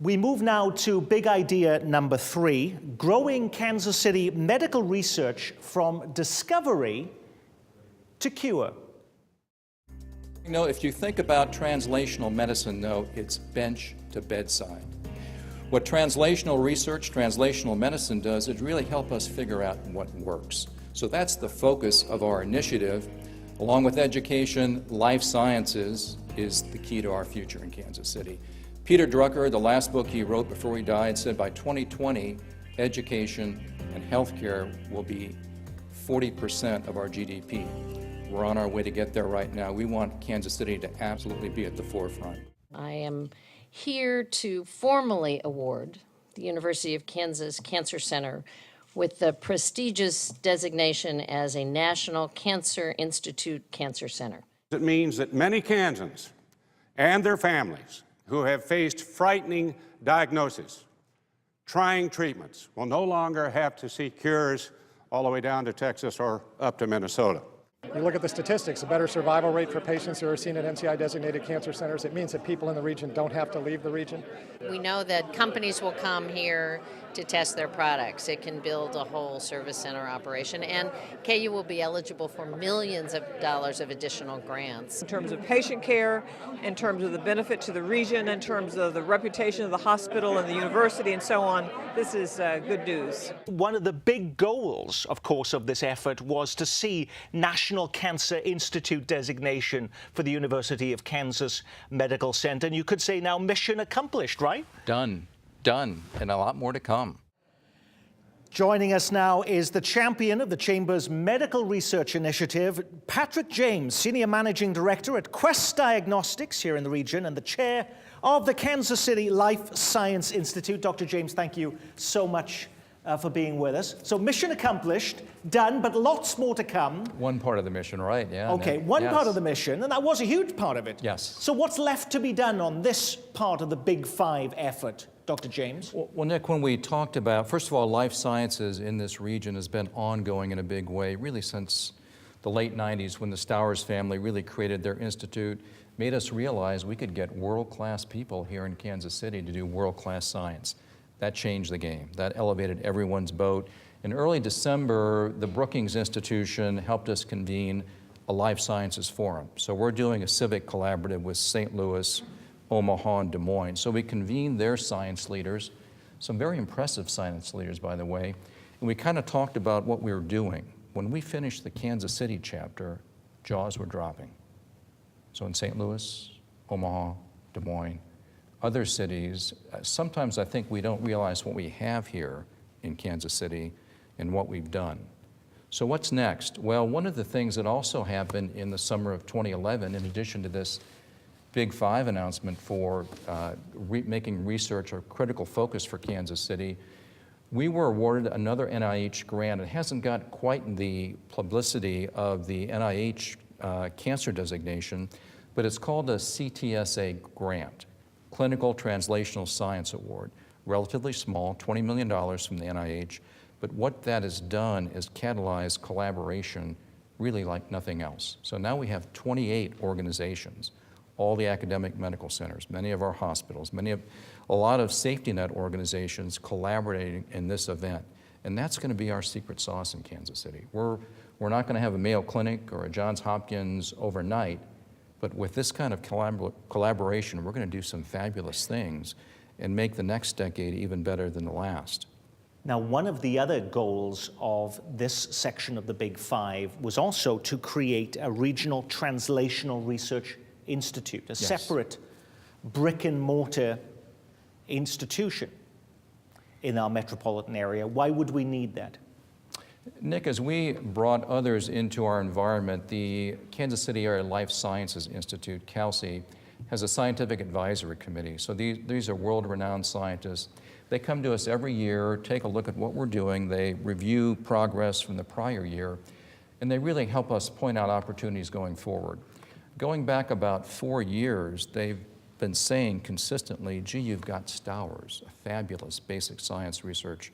We move now to big idea number 3, growing Kansas City medical research from discovery to cure. You know, if you think about translational medicine, though, it's bench to bedside. What translational research, translational medicine does is really help us figure out what works. So that's the focus of our initiative. Along with education, life sciences is the key to our future in Kansas City. Peter Drucker, the last book he wrote before he died, said by 2020, education and healthcare will be 40% of our GDP. We're on our way to get there right now. We want Kansas City to absolutely be at the forefront. I am here to formally award the University of Kansas Cancer Center with the prestigious designation as a National Cancer Institute Cancer Center. It means that many Kansans and their families who have faced frightening diagnoses, trying treatments, will no longer have to seek cures all the way down to Texas or up to Minnesota. You look at the statistics, a better survival rate for patients who are seen at NCI-designated cancer centers. It means that people in the region don't have to leave the region. We know that companies will come here to test their products. It can build a whole service center operation, and KU will be eligible for millions of dollars of additional grants. In terms of patient care, in terms of the benefit to the region, in terms of the reputation of the hospital and the university and so on, this is good news. One of the big goals, of course, of this effort was to see National Cancer Institute designation for the University of Kansas Medical Center. And you could say now mission accomplished, right? Done, and a lot more to come. Joining us now is the champion of the Chamber's Medical Research Initiative, Patrick James, Senior Managing Director at Quest Diagnostics here in the region and the chair of the Kansas City Life Science Institute. Dr. James, thank you so much for being with us. So mission accomplished, done, but lots more to come. One part of the mission, right? Yeah. Okay, one part of the mission, and that was a huge part of it. Yes. So what's left to be done on this part of the Big Five effort, Dr. James? Well, Nick, when we talked about, first of all, life sciences in this region has been ongoing in a big way, really since the late 90s when the Stowers family really created their institute, made us realize we could get world-class people here in Kansas City to do world-class science. That changed the game. That elevated everyone's boat. In early December, the Brookings Institution helped us convene a life sciences forum. So we're doing a civic collaborative with St. Louis, Omaha, and Des Moines. So we convened their science leaders, some very impressive science leaders, by the way, and we kind of talked about what we were doing. When we finished the Kansas City chapter, jaws were dropping. So in St. Louis, Omaha, Des Moines, other cities, sometimes I think we don't realize what we have here in Kansas City and what we've done. So what's next? Well, one of the things that also happened in the summer of 2011, in addition to this Big Five announcement for making research a critical focus for Kansas City, we were awarded another NIH grant. It hasn't got quite the publicity of the NIH cancer designation, but it's called a CTSA grant. Clinical Translational Science Award, relatively small, $20 million from the NIH, but what that has done is catalyze collaboration really like nothing else. So now we have 28 organizations, all the academic medical centers, many of our hospitals, a lot of safety net organizations collaborating in this event. And that's going to be our secret sauce in Kansas City. We're not going to have a Mayo Clinic or a Johns Hopkins overnight, but with this kind of collaboration, we're going to do some fabulous things and make the next decade even better than the last. Now, one of the other goals of this section of the Big Five was also to create a regional translational research institute, a separate brick and mortar institution in our metropolitan area. Why would we need that? Nick, as we brought others into our environment, the Kansas City Area Life Sciences Institute, KALSI, has a scientific advisory committee. So these are world-renowned scientists. They come to us every year, take a look at what we're doing, they review progress from the prior year, and they really help us point out opportunities going forward. Going back about 4 years, they've been saying consistently, gee, you've got Stowers, a fabulous basic science research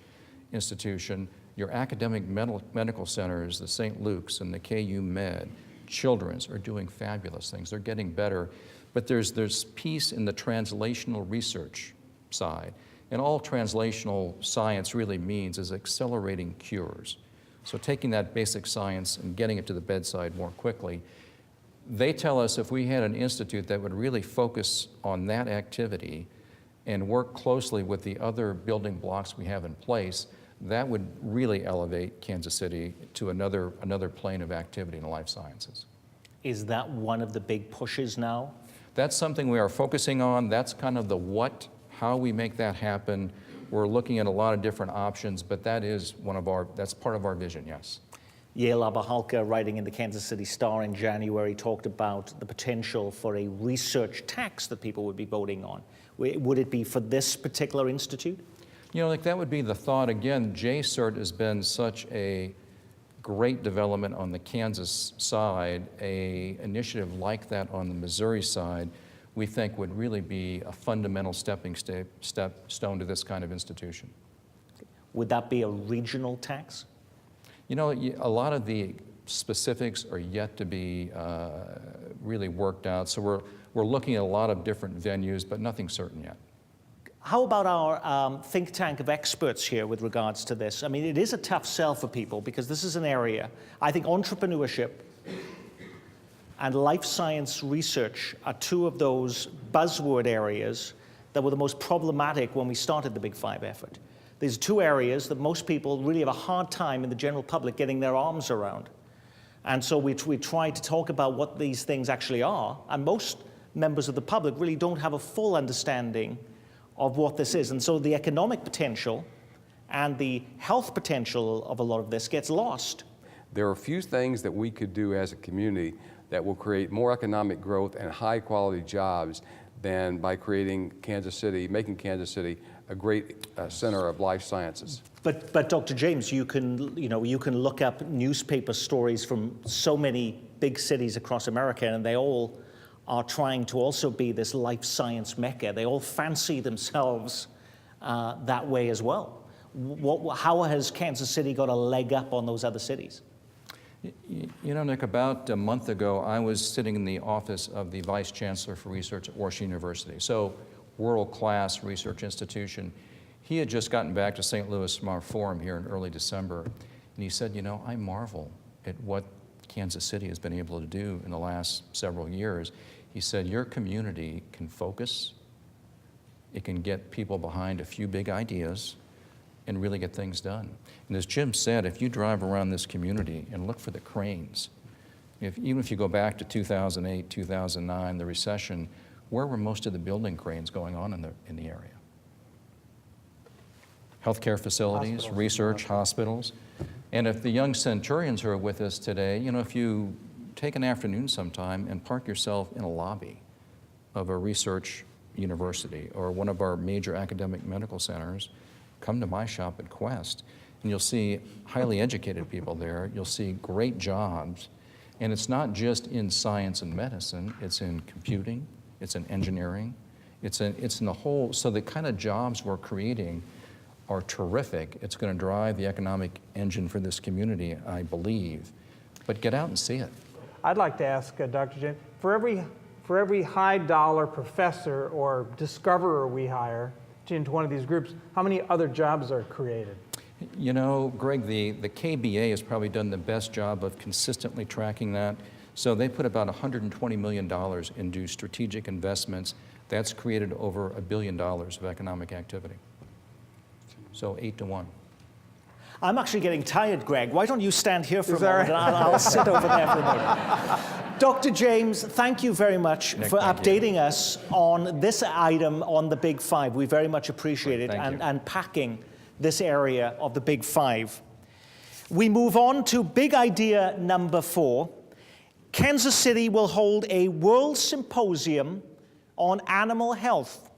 institution. Your academic medical centers, the St. Luke's and the KU Med, Children's, are doing fabulous things. They're getting better. But there's peace in the translational research side. And all translational science really means is accelerating cures. So taking that basic science and getting it to the bedside more quickly. They tell us if we had an institute that would really focus on that activity and work closely with the other building blocks we have in place, that would really elevate Kansas City to another plane of activity in the life sciences. Is that one of the big pushes now? That's something we are focusing on. That's kind of the what, how we make that happen. We're looking at a lot of different options, but that's part of our vision, yes. Yael Abahalka, writing in the Kansas City Star in January, talked about the potential for a research tax that people would be voting on. Would it be for this particular institute? You know, like that would be the thought. Again, JCERT has been such a great development on the Kansas side. An initiative like that on the Missouri side, we think would really be a fundamental stepping stone to this kind of institution. Would that be a regional tax? You know, a lot of the specifics are yet to be really worked out. So we're looking at a lot of different venues, but nothing certain yet. How about our think tank of experts here with regards to this? I mean, it is a tough sell for people because this is an area, I think entrepreneurship and life science research are two of those buzzword areas that were the most problematic when we started the Big Five effort. These are two areas that most people really have a hard time in the general public getting their arms around. And so we try to talk about what these things actually are, and most members of the public really don't have a full understanding of what this is. And so the economic potential and the health potential of a lot of this gets lost. There are a few things that we could do as a community that will create more economic growth and high quality jobs than by making Kansas City a great center of life sciences. But Dr. James, you can look up newspaper stories from so many big cities across America, and they all are trying to also be this life science mecca. They all fancy themselves that way as well. How has Kansas City got a leg up on those other cities? You know, Nick, about a month ago, I was sitting in the office of the Vice Chancellor for Research at Washington University, so world-class research institution. He had just gotten back to St. Louis from our forum here in early December, and he said, you know, I marvel at what Kansas City has been able to do in the last several years. He said, your community can focus, it can get people behind a few big ideas, and really get things done. And as Jim said, if you drive around this community and look for the cranes, even if you go back to 2008, 2009, the recession, where were most of the building cranes going on in the area? Healthcare facilities, research, hospitals. And if the young centurions who are with us today, you know, if you take an afternoon sometime and park yourself in a lobby of a research university or one of our major academic medical centers, come to my shop at Quest, and you'll see highly educated people there. You'll see great jobs. And it's not just in science and medicine, it's in computing, it's in engineering, it's in the whole, so the kind of jobs we're creating are terrific. It's going to drive the economic engine for this community, I believe. But get out and see it. I'd like to ask Dr. James, for every high dollar professor or discoverer we hire into one of these groups, how many other jobs are created? You know, Greg, the KBA has probably done the best job of consistently tracking that. So they put about $120 million into strategic investments. That's created over $1 billion of economic activity. So 8 to 1. I'm actually getting tired, Greg. Why don't you stand here for a moment, and I'll sit over there for a moment. Dr. James, thank you very much for updating us on this item on the Big Five. We very much appreciate it, and packing this area of the Big Five. We move on to big idea number 4. Kansas City will hold a World Symposium on Animal Health.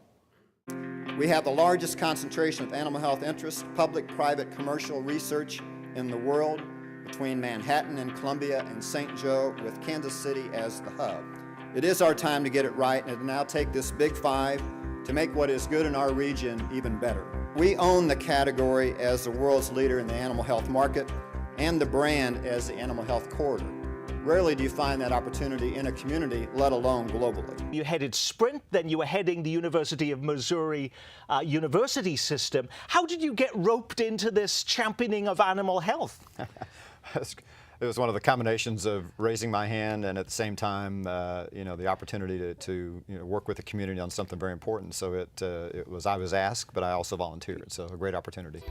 We have the largest concentration of animal health interests, public, private, commercial research in the world between Manhattan and Columbia and St. Joe, with Kansas City as the hub. It is our time to get it right and to now take this Big Five to make what is good in our region even better. We own the category as the world's leader in the animal health market and the brand as the animal health corridor. Rarely do you find that opportunity in a community, let alone globally. You headed Sprint, then you were heading the University of Missouri university system. How did you get roped into this championing of animal health? It was one of the combinations of raising my hand and at the same time, the opportunity to work with the community on something very important. So I was asked, but I also volunteered. So a great opportunity.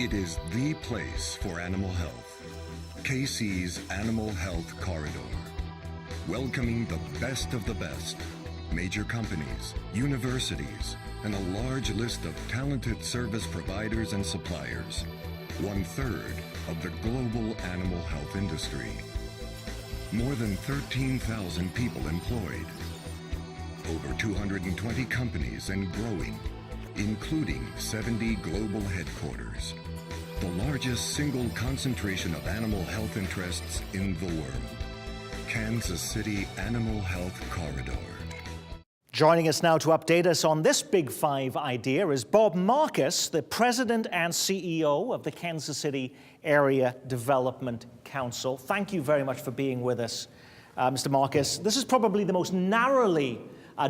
It is the place for animal health. KC's Animal Health Corridor. Welcoming the best of the best. Major companies, universities, and a large list of talented service providers and suppliers. 1/3 of the global animal health industry. More than 13,000 people employed. Over 220 companies and growing, including 70 global headquarters. The largest single concentration of animal health interests in the world. Kansas City Animal Health Corridor. Joining us now to update us on this Big Five idea is Bob Marcus, the President and CEO of the Kansas City Area Development Council. Thank you very much for being with us, Mr. Marcus. This is probably the most narrowly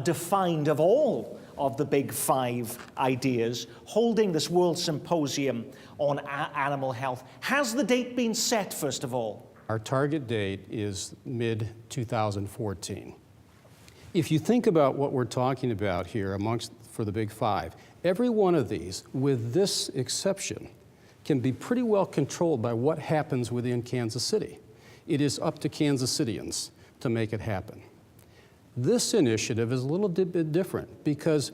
defined of all of the Big Five ideas, holding this World Symposium on animal health. Has the date been set, first of all? Our target date is mid-2014. If you think about what we're talking about here for the Big Five, every one of these, with this exception, can be pretty well controlled by what happens within Kansas City. It is up to Kansas Cityans to make it happen. This initiative is a little bit different because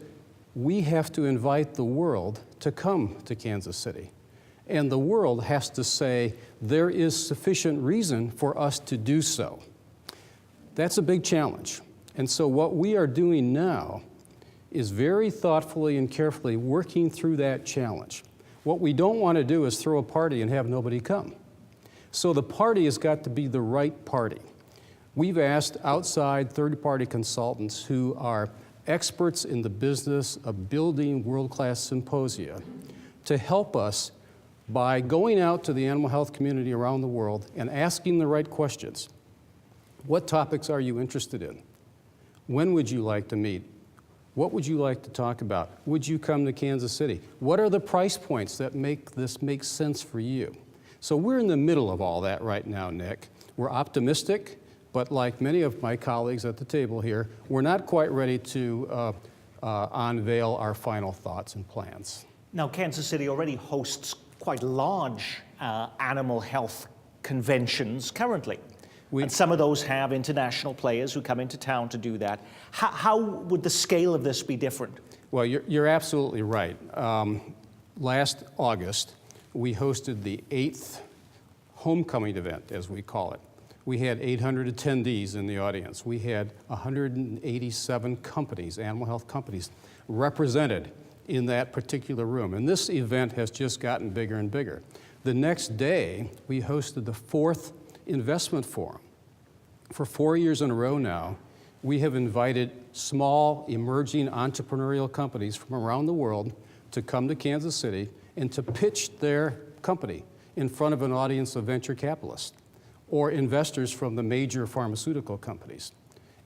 we have to invite the world to come to Kansas City. And the world has to say there is sufficient reason for us to do so. That's a big challenge. And so what we are doing now is very thoughtfully and carefully working through that challenge. What we don't want to do is throw a party and have nobody come. So the party has got to be the right party. We've asked outside third-party consultants who are experts in the business of building world-class symposia to help us by going out to the animal health community around the world and asking the right questions. What topics are you interested in? When would you like to meet? What would you like to talk about? Would you come to Kansas City? What are the price points that make this make sense for you? So we're in the middle of all that right now, Nick. We're optimistic, but like many of my colleagues at the table here, we're not quite ready to unveil our final thoughts and plans. Now, Kansas City already hosts quite large animal health conventions currently. And some of those have international players who come into town to do that. How would the scale of this be different? Well, you're absolutely right. Last August, we hosted the 8th homecoming event, as we call it. We had 800 attendees in the audience. We had 187 companies, animal health companies, represented in that particular room. And this event has just gotten bigger and bigger. The next day, we hosted the 4th Investment Forum. For 4 years in a row now, we have invited small, emerging entrepreneurial companies from around the world to come to Kansas City and to pitch their company in front of an audience of venture capitalists or investors from the major pharmaceutical companies.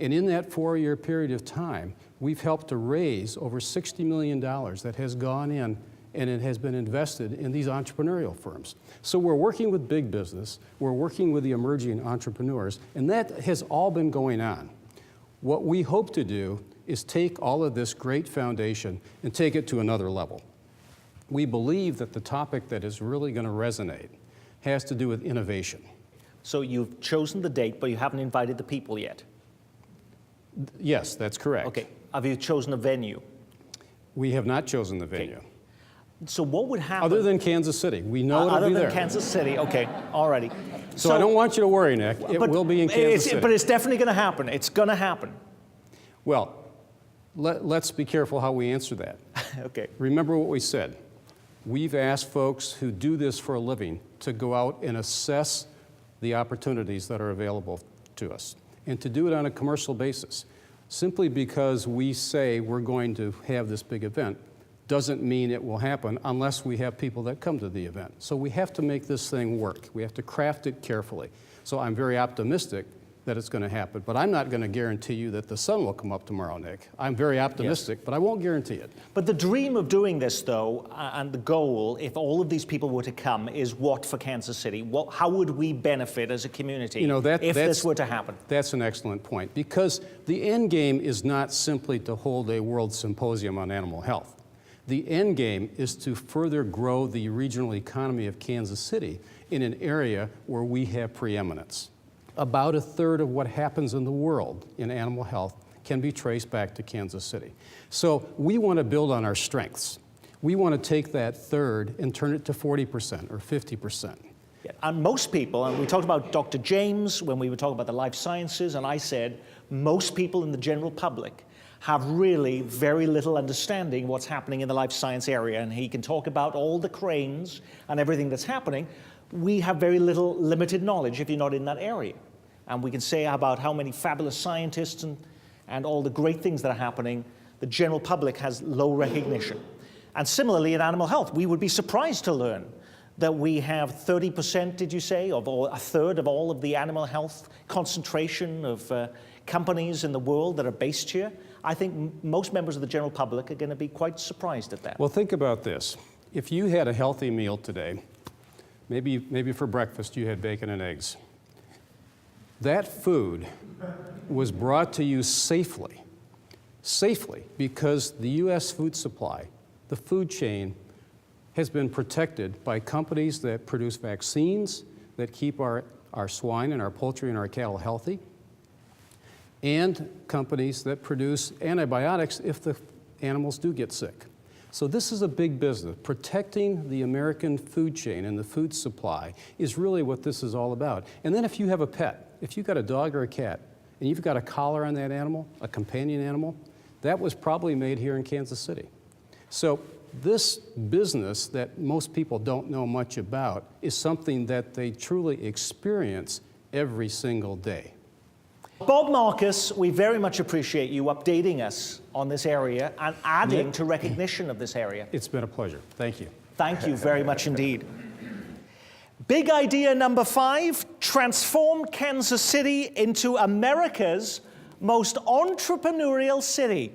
And in that 4-year period of time, we've helped to raise over $60 million that has gone in and it has been invested in these entrepreneurial firms. So we're working with big business, we're working with the emerging entrepreneurs, and that has all been going on. What we hope to do is take all of this great foundation and take it to another level. We believe that the topic that is really going to resonate has to do with innovation. So you've chosen the date, but you haven't invited the people yet? Yes, that's correct. Okay. Have you chosen a venue? We have not chosen the venue. Okay. So what would happen? Other than Kansas City. We know it'll be there. Other than Kansas City, okay, alrighty. So I don't want you to worry, Nick. It will be in Kansas City. But it's definitely going to happen. It's going to happen. Well, let's be careful how we answer that. Okay. Remember what we said. We've asked folks who do this for a living to go out and assess the opportunities that are available to us and to do it on a commercial basis. Simply because we say we're going to have this big event doesn't mean it will happen unless we have people that come to the event. So we have to make this thing work. We have to craft it carefully. So I'm very optimistic that it's going to happen, but I'm not going to guarantee you that the sun will come up tomorrow, Nick. I'm very optimistic, but I won't guarantee it. But the dream of doing this, though, and the goal, if all of these people were to come, is what for Kansas City? How would we benefit as a community if this were to happen? That's an excellent point, because the end game is not simply to hold a world symposium on animal health. The end game is to further grow the regional economy of Kansas City in an area where we have preeminence. About a third of what happens in the world in animal health can be traced back to Kansas City. So we want to build on our strengths. We want to take that third and turn it to 40% or 50%. Yeah, and most people, and we talked about Dr. James when we were talking about the life sciences, and I said most people in the general public have really very little understanding what's happening in the life science area, and he can talk about all the cranes and everything that's happening. We have very limited knowledge if you're not in that area. And we can say about how many fabulous scientists and all the great things that are happening. The general public has low recognition. And similarly in animal health, we would be surprised to learn that we have 30%, did you say, or a third of all of the animal health concentration of companies in the world that are based here. I think most members of the general public are going to be quite surprised at that. Well, think about this. If you had a healthy meal today, maybe for breakfast you had bacon and eggs. That food was brought to you safely because the U.S. food supply, the food chain, has been protected by companies that produce vaccines that keep our swine and our poultry and our cattle healthy, and companies that produce antibiotics if the animals do get sick. So this is a big business. Protecting the American food chain and the food supply is really what this is all about. And then if you have a pet, if you've got a dog or a cat, and you've got a collar on that animal, a companion animal, that was probably made here in Kansas City. So this business that most people don't know much about is something that they truly experience every single day. Bob Marcus, we very much appreciate you updating us on this area and adding to recognition of this area. It's been a pleasure. Thank you. Thank you very much indeed. Big idea number 5, transform Kansas City into America's most entrepreneurial city.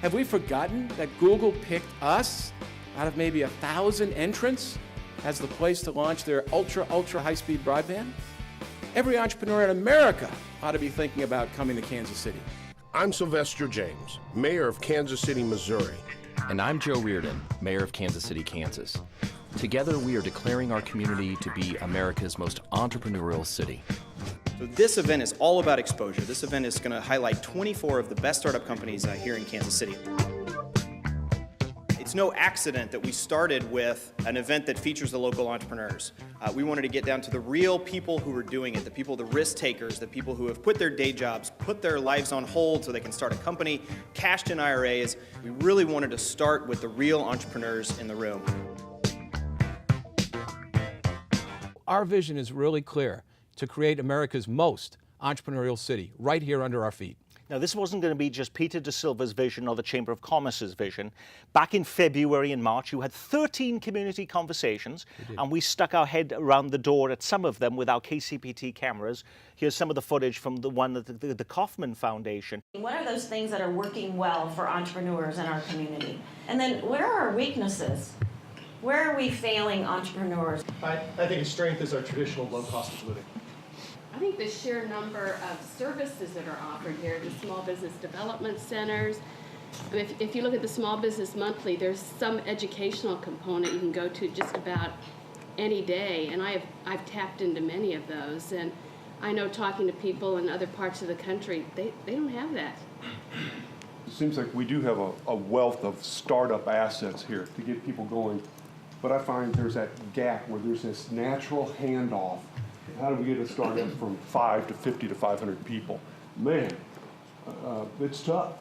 Have we forgotten that Google picked us out of maybe 1,000 entrants as the place to launch their ultra high-speed broadband? Every entrepreneur in America ought to be thinking about coming to Kansas City. I'm Sylvester James, mayor of Kansas City, Missouri. And I'm Joe Reardon, mayor of Kansas City, Kansas. Together, we are declaring our community to be America's most entrepreneurial city. So this event is all about exposure. This event is going to highlight 24 of the best startup companies here in Kansas City. It's no accident that we started with an event that features the local entrepreneurs. We wanted to get down to the real people who are doing it, the people, the risk takers, the people who have quit their day jobs, put their lives on hold so they can start a company, cashed in IRAs. We really wanted to start with the real entrepreneurs in the room. Our vision is really clear, to create America's most entrepreneurial city right here under our feet. Now, this wasn't going to be just Peter De Silva's vision or the Chamber of Commerce's vision. Back in February and March, you had 13 community conversations, and we stuck our head around the door at some of them with our KCPT cameras. Here's some of the footage from the one at the Kauffman Foundation. What are those things that are working well for entrepreneurs in our community? And then where are our weaknesses? Where are we failing entrepreneurs? I think its strength is our traditional low cost of living. I think the sheer number of services that are offered here, the small business development centers. If you look at the Small Business Monthly, there's some educational component you can go to just about any day, and I've tapped into many of those. And I know talking to people in other parts of the country, they don't have that. It seems like we do have a wealth of startup assets here to get people going, but I find there's that gap where there's this natural handoff. How do we get a startup from 5 to 50 to 500 people? Man, it's tough.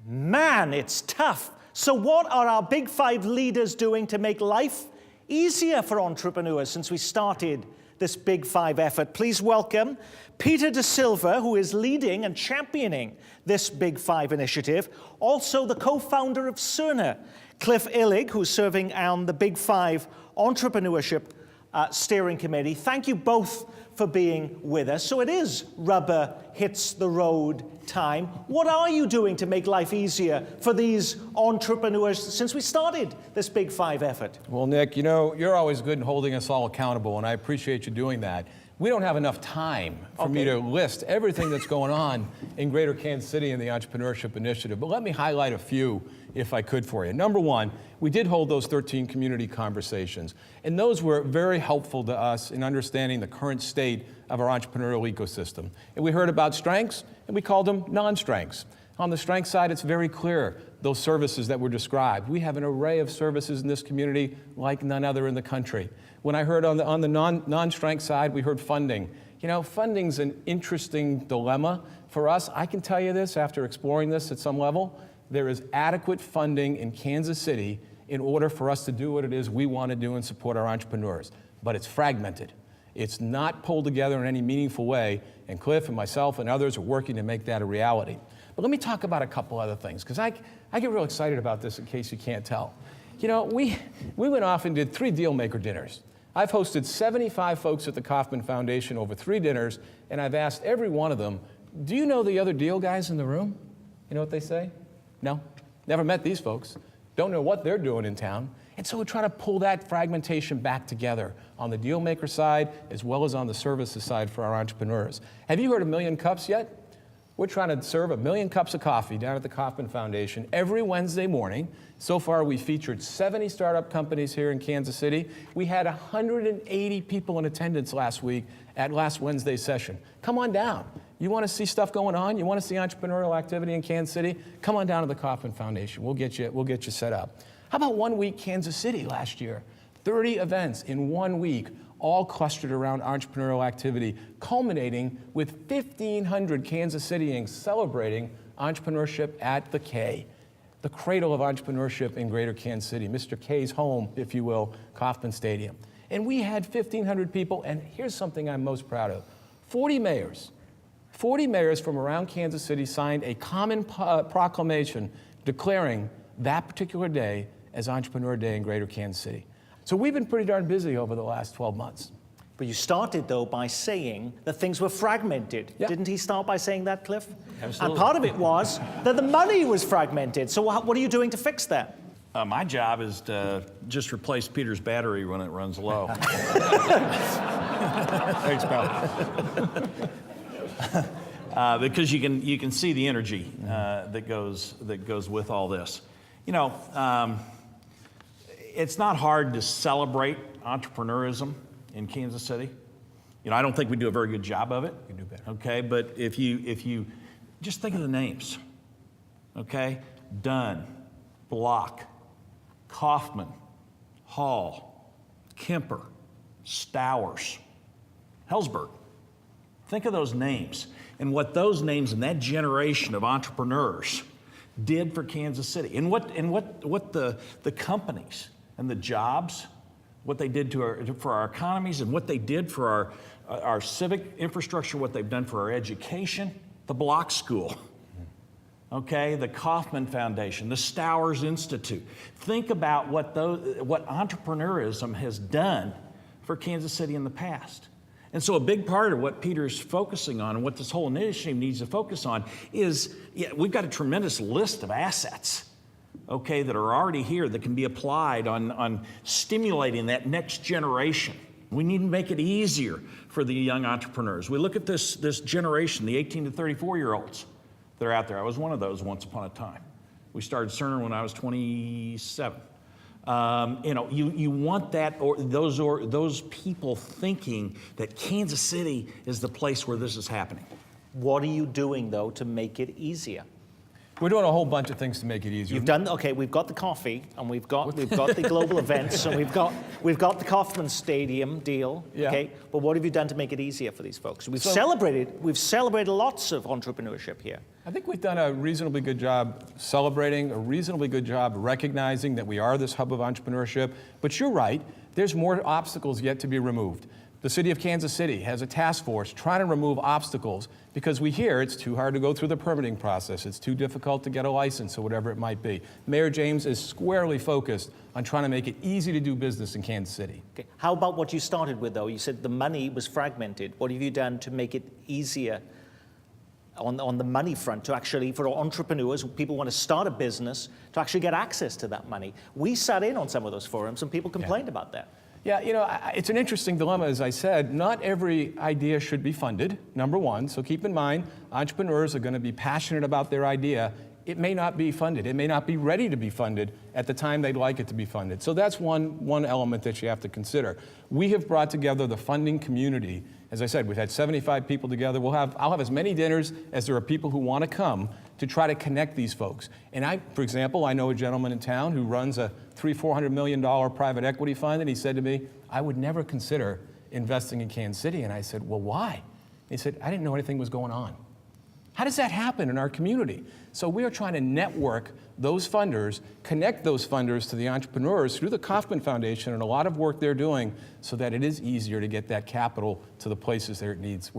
Man, it's tough. So what are our Big 5 leaders doing to make life easier for entrepreneurs since we started this Big Five effort. Please welcome Peter De Silva, who is leading and championing this Big Five initiative, also the co-founder of Cerner, Cliff Illig, who's serving on the Big Five Entrepreneurship Steering Committee. Thank you both for being with us. So it is rubber hits the road time. What are you doing to make life easier for these entrepreneurs since we started this Big Five effort? Well, Nick, you know, you're always good in holding us all accountable, and I appreciate you doing that. We don't have enough time for me to list everything that's going on in Greater Kansas City in the Entrepreneurship Initiative, but let me highlight a few if I could for you. Number one, we did hold those 13 community conversations, and those were very helpful to us in understanding the current state of our entrepreneurial ecosystem. And we heard about strengths, and we called them non-strengths. On the strength side, it's very clear, those services that were described. We have an array of services in this community like none other in the country. When I heard on the non-strength side, we heard funding. You know, funding's an interesting dilemma for us. I can tell you this after exploring this at some level. There is adequate funding in Kansas City in order for us to do what it is we want to do and support our entrepreneurs. But it's fragmented. It's not pulled together in any meaningful way, and Cliff and myself and others are working to make that a reality. But let me talk about a couple other things, because I get real excited about this in case you can't tell. You know, we went off and did 3 Dealmaker dinners. I've hosted 75 folks at the Kauffman Foundation over 3 dinners, and I've asked every one of them, do you know the other deal guys in the room? You know what they say? No, never met these folks. Don't know what they're doing in town. And so we're trying to pull that fragmentation back together on the Dealmaker side as well as on the services side for our entrepreneurs. Have you heard of Million Cups yet? We're trying to serve 1 million cups of coffee down at the Kauffman Foundation every Wednesday morning. So far, we featured 70 startup companies here in Kansas City. We had 180 people in attendance last week at last Wednesday's session. Come on down. You want to see stuff going on? You want to see entrepreneurial activity in Kansas City? Come on down to the Kauffman Foundation. We'll get you set up. How about 1 week Kansas City last year? 30 events in 1 week, all clustered around entrepreneurial activity, culminating with 1,500 Kansas Cityans celebrating entrepreneurship at the K, the cradle of entrepreneurship in Greater Kansas City, Mr. K's home, if you will, Kauffman Stadium. And we had 1,500 people, and here's something I'm most proud of. 40 mayors from around Kansas City signed a common proclamation declaring that particular day as Entrepreneur Day in Greater Kansas City. So we've been pretty darn busy over the last 12 months. But you started, though, by saying that things were fragmented. Yeah. Didn't he start by saying that, Cliff? Absolutely. And part of it was that the money was fragmented. So what are you doing to fix that? My job is to just replace Peter's battery when it runs low. Thanks, pal. Because you can see the energy that goes with all this. You know, it's not hard to celebrate entrepreneurism in Kansas City. You know, I don't think we do a very good job of it. You do better. Okay, but if you just think of the names. Okay, Dunn, Block, Kauffman, Hall, Kemper, Stowers, Hellsberg. Think of those names and what those names and that generation of entrepreneurs did for Kansas City, and what the companies and the jobs, what they did for our economies, and what they did for our civic infrastructure, what they've done for our education, the Block School, okay, the Kauffman Foundation, the Stowers Institute. Think about what entrepreneurism has done for Kansas City in the past. And so a big part of what Peter's focusing on and what this whole initiative needs to focus on is, we've got a tremendous list of assets, okay, that are already here that can be applied on stimulating that next generation. We need to make it easier for the young entrepreneurs. We look at this generation, the 18 to 34-year-olds that are out there. I was one of those once upon a time. We started Cerner when I was 27. You know, you want that, or those people thinking that Kansas City is the place where this is happening. What are you doing, though, to make it easier? We're doing a whole bunch of things to make it easier. You've done, okay, we've got the coffee, and we've got the global events, and we've got the Kauffman Stadium deal, okay? But what have you done to make it easier for these folks? We've celebrated lots of entrepreneurship here. I think we've done a reasonably good job celebrating, a reasonably good job recognizing that we are this hub of entrepreneurship. But you're right, there's more obstacles yet to be removed. The city of Kansas City has a task force trying to remove obstacles because we hear it's too hard to go through the permitting process, it's too difficult to get a license or whatever it might be. Mayor James is squarely focused on trying to make it easy to do business in Kansas City. Okay. How about what you started with, though? You said the money was fragmented. What have you done to make it easier on the money front to actually, for entrepreneurs, people want to start a business, to actually get access to that money? We sat in on some of those forums and people complained about that. Yeah, you know, it's an interesting dilemma, as I said. Not every idea should be funded, number one. So keep in mind, entrepreneurs are going to be passionate about their idea. It may not be funded. It may not be ready to be funded at the time they'd like it to be funded. So that's one element that you have to consider. We have brought together the funding community. As I said, we've had 75 people together. I'll have as many dinners as there are people who want to come to try to connect these folks. And for example, I know a gentleman in town who runs a $300-400 million private equity fund, and he said to me, I would never consider investing in Kansas City. And I said, well, why? He said, I didn't know anything was going on. How does that happen in our community? So we are trying to network those funders, connect those funders to the entrepreneurs through the Kauffman Foundation and a lot of work they're doing so that it is easier to get that capital to the places where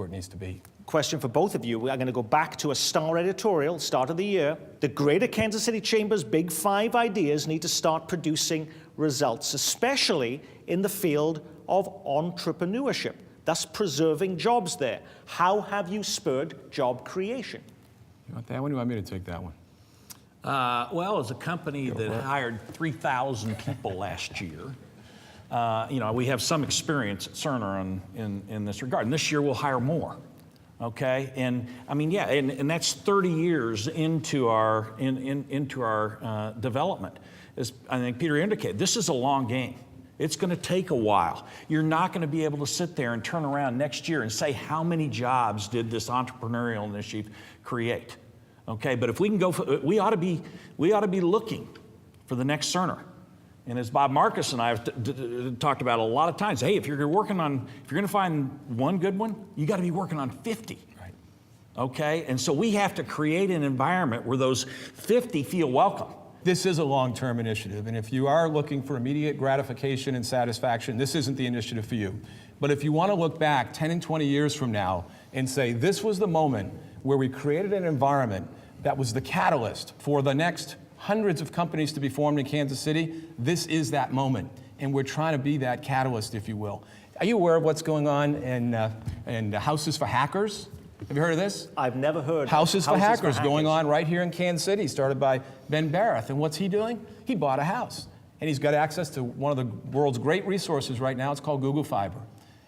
it needs to be. Question for both of you. We are going to go back to a Star editorial, start of the year. The Greater Kansas City Chamber's Big 5 ideas need to start producing results, especially in the field of entrepreneurship, thus preserving jobs there. How have you spurred job creation? You want that one, or you want me to take that one? Well, as a company that hired 3,000 people last year, you know, we have some experience at Cerner in this regard. And this year we'll hire more. Okay, and I mean, yeah, and that's 30 years into our development. As I think Peter indicated, this is a long game. It's going to take a while. You're not going to be able to sit there and turn around next year and say how many jobs did this entrepreneurial initiative create. Okay, but if we can go, we ought to be looking for the next Cerner. And as Bob Marcus and I have talked about a lot of times, hey, if you're going to find one good one, you got to be working on 50. Right. Okay, and so we have to create an environment where those 50 feel welcome. This is a long-term initiative, and if you are looking for immediate gratification and satisfaction, this isn't the initiative for you. But if you want to look back 10 and 20 years from now and say, this was the moment where we created an environment that was the catalyst for the next hundreds of companies to be formed in Kansas City, this is that moment. And we're trying to be that catalyst, if you will. Are you aware of what's going on in Houses for Hackers? Have you heard of this? I've never heard. Houses for Hackers going on right here in Kansas City, started by Ben Barrett. And what's he doing? He bought a house. And he's got access to one of the world's great resources right now. It's called Google Fiber.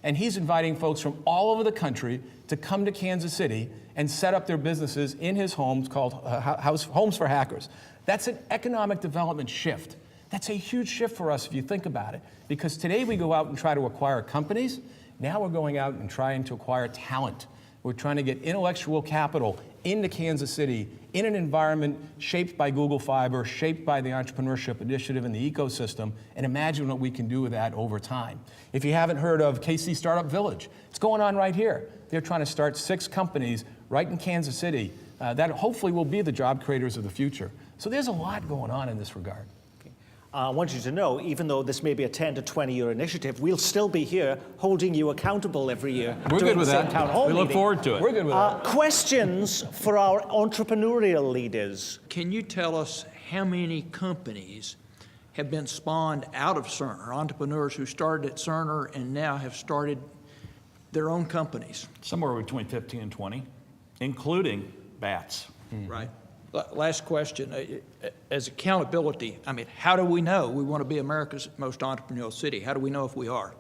And he's inviting folks from all over the country to come to Kansas City and set up their businesses in his homes called Homes for Hackers. That's an economic development shift. That's a huge shift for us if you think about it. Because today we go out and try to acquire companies. Now we're going out and trying to acquire talent. We're trying to get intellectual capital into Kansas City in an environment shaped by Google Fiber, shaped by the Entrepreneurship Initiative and the ecosystem, and imagine what we can do with that over time. If you haven't heard of KC Startup Village, it's going on right here. They're trying to start 6 companies right in Kansas City that hopefully will be the job creators of the future. So there's a lot going on in this regard. I want you to know, even though this may be a 10 to 20-year initiative, we'll still be here holding you accountable every year. We're good with that. Town hall we look meeting. forward to it. We're good with that. Questions for our entrepreneurial leaders. Can you tell us how many companies have been spawned out of Cerner, entrepreneurs who started at Cerner and now have started their own companies? Somewhere between 15 and 20, including BATS. Right. Last question. As accountability, I mean, how do we know we want to be America's most entrepreneurial city? How do we know if we are?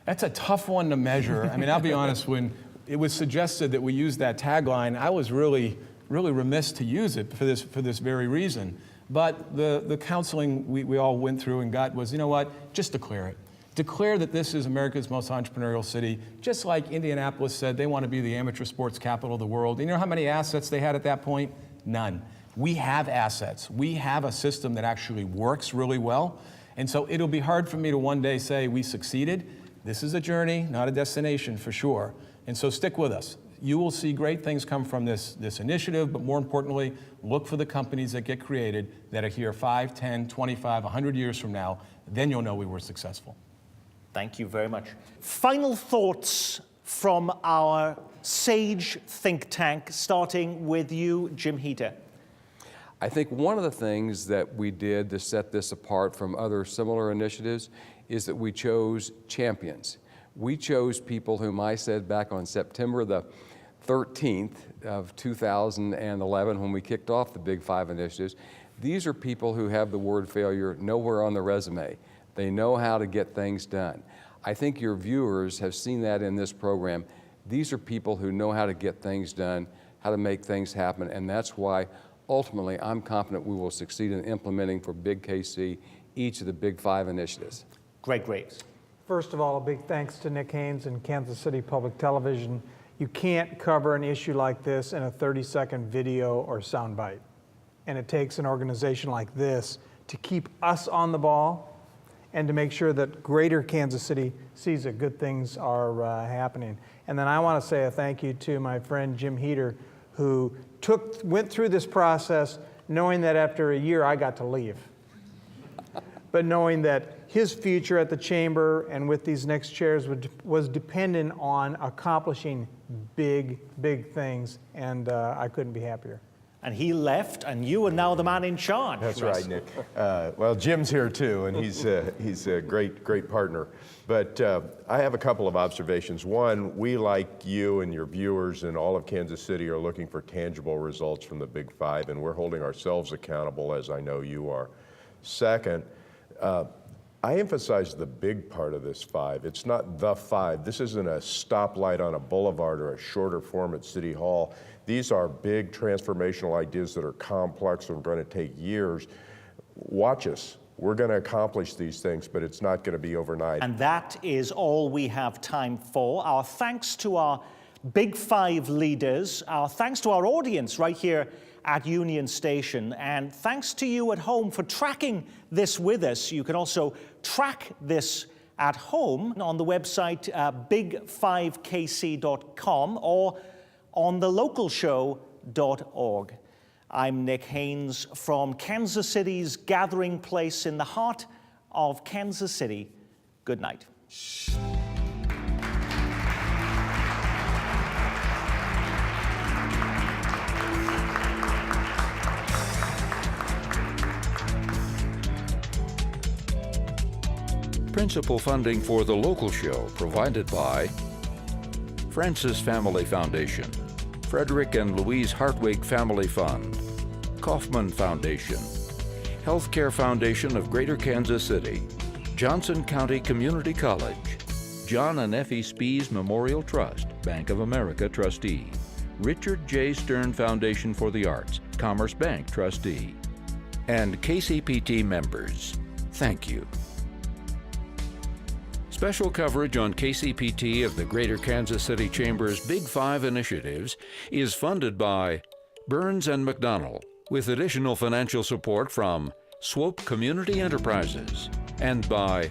That's a tough one to measure. I mean, I'll be honest, when it was suggested that we use that tagline, I was really remiss to use it for this very reason. But the counseling we all went through and got was, you know what, just declare it. Declare that this is America's most entrepreneurial city, just like Indianapolis said they want to be the amateur sports capital of the world. And you know how many assets they had at that point? None. We have assets. We have a system that actually works really well. And so it'll be hard for me to one day say we succeeded. This is a journey, not a destination for sure. And so stick with us. You will see great things come from this initiative, but more importantly, look for the companies that get created that are here 5, 10, 25, 100 years from now. Then you'll know we were successful. Thank you very much. Final thoughts from our SAGE think tank, starting with you, Jim Heater. I think one of the things that we did to set this apart from other similar initiatives is that we chose champions. We chose people whom I said back on September the 13th of 2011 when we kicked off the Big Five initiatives. These are people who have the word failure nowhere on the resume. They know how to get things done. I think your viewers have seen that in this program. These are people who know how to get things done, how to make things happen, and that's why ultimately I'm confident we will succeed in implementing for Big KC each of the Big Five initiatives. Greg Graves. First of all, a big thanks to Nick Haynes and Kansas City Public Television. You can't cover an issue like this in a 30-second video or soundbite. And it takes an organization like this to keep us on the ball and to make sure that greater Kansas City sees that good things are happening. And then I want to say a thank you to my friend Jim Heater, who went through this process knowing that after a year I got to leave. But knowing that his future at the chamber and with these next chairs was dependent on accomplishing big, big things, and I couldn't be happier. And he left, and you are now the man in charge. That's Russ. right, Nick. Well, Jim's here too, and he's a great partner. But I have a couple of observations. One, we, like you and your viewers and all of Kansas City, are looking for tangible results from the Big Five, and we're holding ourselves accountable, as I know you are. Second, I emphasize the big part of this five. It's not the five. This isn't a stoplight on a boulevard or a shorter form at City Hall. These are big transformational ideas that are complex and going to take years. Watch us. We're going to accomplish these things, but it's not going to be overnight. And that is all we have time for. Our thanks to our Big Five leaders, our thanks to our audience right here at Union Station, and thanks to you at home for tracking this with us. You can also track this at home on the website big5kc.com or on thelocalshow.org. I'm Nick Haynes from Kansas City's gathering place in the heart of Kansas City. Good night. Principal funding for The Local Show provided by Francis Family Foundation, Frederick and Louise Hartwig Family Fund, Kaufman Foundation, Healthcare Foundation of Greater Kansas City, Johnson County Community College, John and Effie Spees Memorial Trust, Bank of America trustee, Richard J. Stern Foundation for the Arts, Commerce Bank trustee, and KCPT members. Thank you. Special coverage on KCPT of the Greater Kansas City Chamber's Big Five initiatives is funded by Burns and McDonnell, with additional financial support from Swope Community Enterprises, and by